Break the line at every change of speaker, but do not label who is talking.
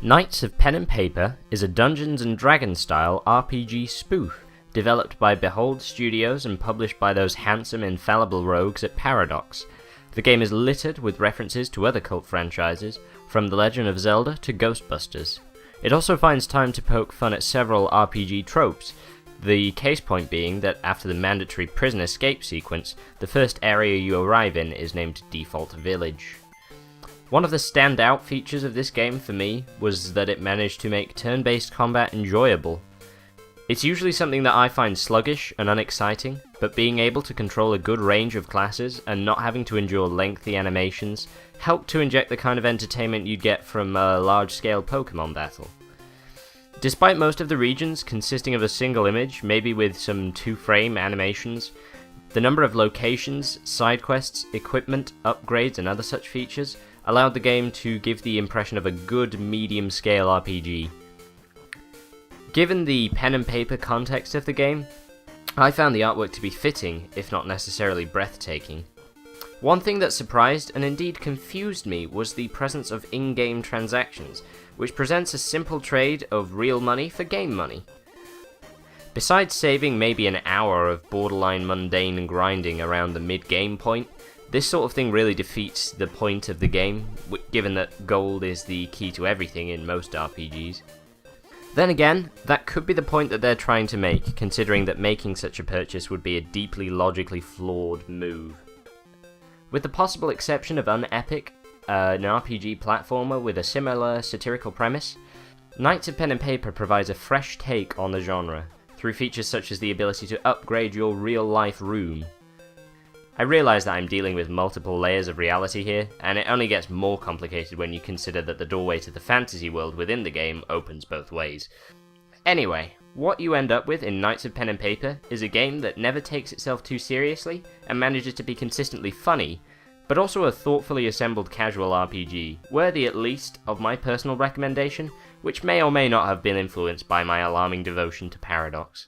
Knights of Pen and Paper is a Dungeons & Dragons style RPG spoof, developed by Behold Studios and published by those handsome infallible rogues at Paradox. The game is littered with references to other cult franchises, from The Legend of Zelda to Ghostbusters. It also finds time to poke fun at several RPG tropes, the case point being that after the mandatory prison escape sequence, the first area you arrive in is named Default Village. One of the standout features of this game for me was that it managed to make turn-based combat enjoyable. It's usually something that I find sluggish and unexciting, but being able to control a good range of classes and not having to endure lengthy animations helped to inject the kind of entertainment you'd get from a large-scale Pokemon battle. Despite most of the regions consisting of a single image, maybe with some 2-frame animations, the number of locations, side quests, equipment, upgrades and other such features allowed the game to give the impression of a good medium-scale RPG. Given the pen and paper context of the game, I found the artwork to be fitting, if not necessarily breathtaking. One thing that surprised and indeed confused me was the presence of in-game transactions, which presents a simple trade of real money for game money. Besides saving maybe an hour of borderline mundane grinding around the mid-game point, this sort of thing really defeats the point of the game, given that gold is the key to everything in most RPGs. Then again, that could be the point that they're trying to make, considering that making such a purchase would be a deeply logically flawed move. With the possible exception of Unepic, an RPG platformer with a similar satirical premise, Knights of Pen and Paper provides a fresh take on the genre, through features such as the ability to upgrade your real-life room. I realise that I'm dealing with multiple layers of reality here, and it only gets more complicated when you consider that the doorway to the fantasy world within the game opens both ways. Anyway, what you end up with in Knights of Pen and Paper is a game that never takes itself too seriously and manages to be consistently funny, but also a thoughtfully assembled casual RPG, worthy at least of my personal recommendation, which may or may not have been influenced by my alarming devotion to Paradox.